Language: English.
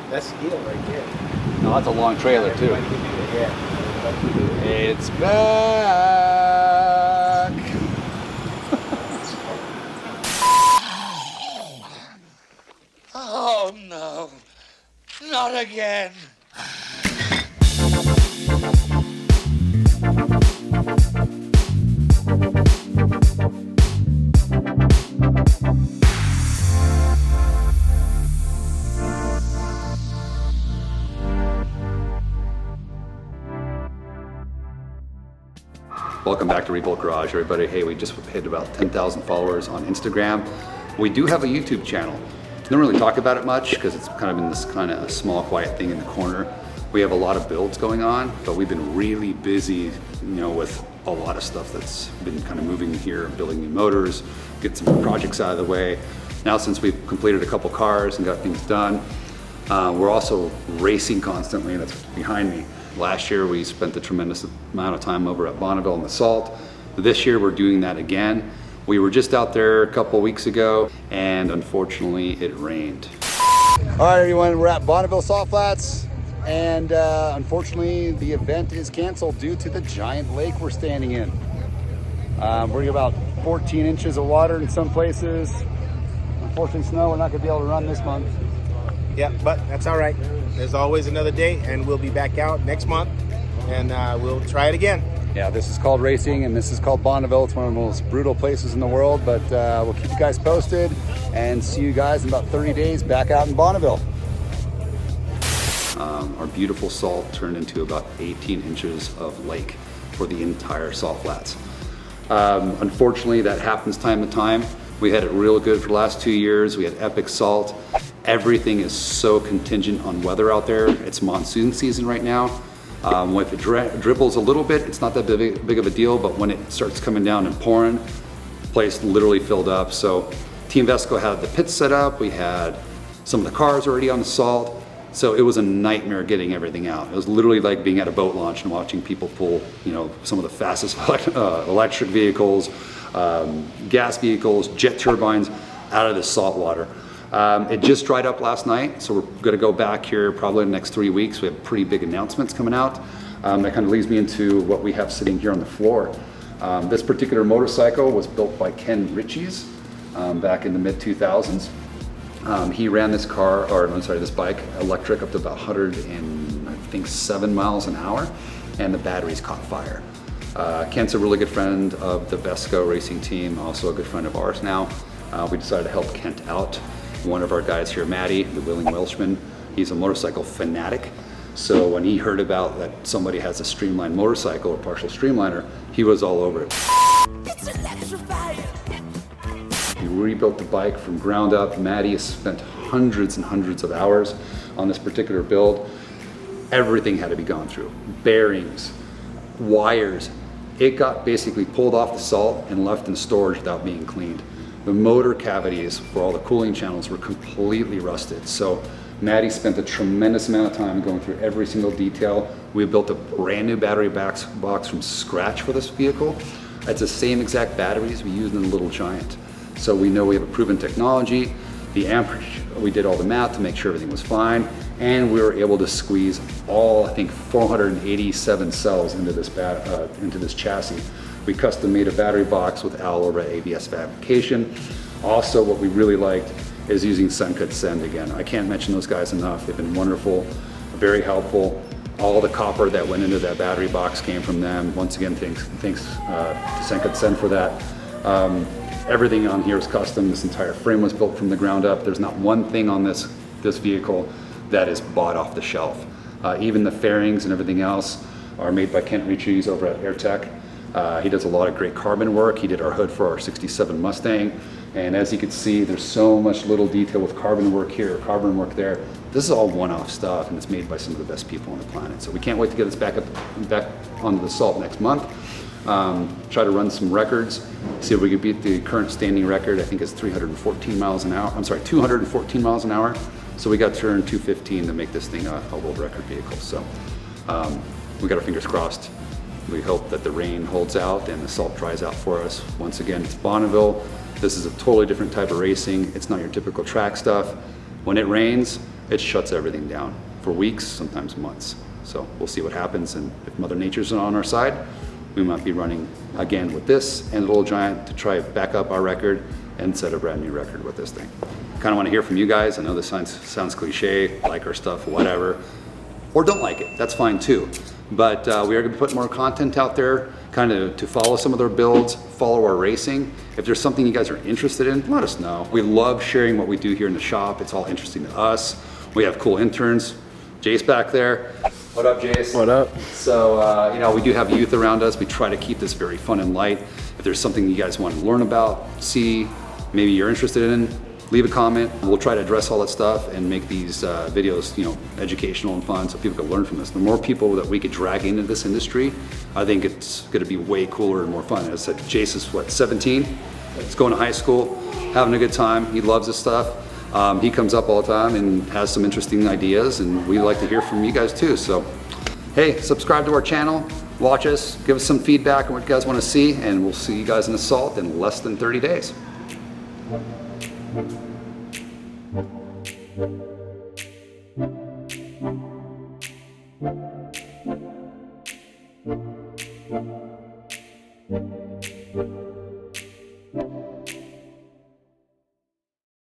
That's steel right there. No, that's a long trailer too. Yeah. It's back. Oh no, not again. Welcome back to Revolt Garage, everybody. Hey, we just hit about 10,000 followers on Instagram. We do have a YouTube channel. Don't really talk about it much because it's kind of in this kind of small, quiet thing in the corner. We have a lot of builds going on, but we've been really busy, with a lot of stuff that's been kind of moving here, building new motors, get some projects out of the way. Now, since we've completed a couple cars and got things done, we're also racing constantly. That's behind me. Last year, we spent a tremendous amount of time over at Bonneville in the salt. This year, we're doing that again. We were just out there a couple weeks ago, and unfortunately, it rained. All right, everyone, we're at Bonneville Salt Flats, and unfortunately, the event is canceled due to the giant lake we're standing in. We're getting about 14 inches of water in some places. Unfortunately, snow, we're not gonna be able to run this month. Yeah, but that's all right. There's always another day, and we'll be back out next month, and we'll try it again. Yeah, this is called racing, and this is called Bonneville. It's one of the most brutal places in the world, but we'll keep you guys posted and see you guys in about 30 days back out in Bonneville. Our beautiful salt turned into about 18 inches of lake for the entire salt flats. Unfortunately, that happens time to time. We had it real good for the last 2 years. We had epic salt. Everything is so contingent on weather out there. It's monsoon season right now. If it dribbles a little bit, it's not that big of a deal, but when it starts coming down and pouring, the place literally filled up. So Team Vesco had the pits set up. We had some of the cars already on the salt. So it was a nightmare getting everything out. It was literally like being at a boat launch and watching people pull, some of the fastest electric vehicles, gas vehicles, jet turbines out of the salt water. It just dried up last night, so we're gonna go back here probably in the next 3 weeks. We have pretty big announcements coming out. That kind of leads me into what we have sitting here on the floor. This particular motorcycle was built by Ken Ritchie's back in the mid-2000s. He ran this this bike electric up to about 107 miles an hour, and the batteries caught fire. Ken's a really good friend of the Vesco racing team, also a good friend of ours now. We decided to help Kent out. One of our guys here, Matty, the willing Welshman, he's a motorcycle fanatic. So when he heard about that somebody has a streamlined motorcycle or partial streamliner, he was all over it. It's electrifying. He rebuilt the bike from ground up. Matty has spent hundreds and hundreds of hours on this particular build. Everything had to be gone through. Bearings, wires. It got basically pulled off the salt and left in storage without being cleaned. The motor cavities for all the cooling channels were completely rusted. So Matty spent a tremendous amount of time going through every single detail. We built a brand new battery box from scratch for this vehicle. It's the same exact batteries we used in the Little Giant. So we know we have a proven technology. The amperage, we did all the math to make sure everything was fine. And we were able to squeeze all, I think, 487 cells into this chassis. We custom made a battery box with Alora ABS fabrication. Also, what we really liked is using Suncut Send again. I can't mention those guys enough. They've been wonderful, very helpful. All the copper that went into that battery box came from them. Once again, thanks to Suncut Send for that. Everything on here is custom. This entire frame was built from the ground up. There's not one thing on this vehicle that is bought off the shelf. Even the fairings and everything else are made by Kent Ritchie's over at AirTech. He does a lot of great carbon work. He did our hood for our 67 Mustang. And as you can see, there's so much little detail with carbon work here, carbon work there. This is all one-off stuff, and it's made by some of the best people on the planet. So we can't wait to get this back onto the salt next month. Try to run some records, see if we can beat the current standing record. I think it's 314 miles an hour. I'm sorry, 214 miles an hour. So we got to turn 215 to make this thing a world record vehicle. So we got our fingers crossed. We hope that the rain holds out and the salt dries out for us. Once again, it's Bonneville. This is a totally different type of racing. It's not your typical track stuff. When it rains, it shuts everything down for weeks, sometimes months. So we'll see what happens, and if Mother Nature's on our side, we might be running again with this and Little Giant to try to back up our record and set a brand new record with this thing. Kind of want to hear from you guys. I know this sounds cliche, like our stuff, whatever, or don't like it, that's fine too. But we are going to put more content out there, kind of to follow some of their builds, follow our racing. If there's something you guys are interested in, let us know. We love sharing what we do here in the shop. It's all interesting to us. We have cool interns. Jace back there. What up, Jace? What up? So, you know, we do have youth around us. We try to keep this very fun and light. If there's something you guys want to learn about, see, maybe you're interested in, leave a comment. We'll try to address all that stuff and make these videos, you know, educational and fun so people can learn from this. The more people that we could drag into this industry, I think it's going to be way cooler and more fun. As I said, Jace is what, 17? He's going to high school, having a good time. He loves this stuff. He comes up all the time and has some interesting ideas, and we like to hear from you guys too. So, hey, subscribe to our channel, watch us, give us some feedback on what you guys want to see, and we'll see you guys in Assault in less than 30 days. What?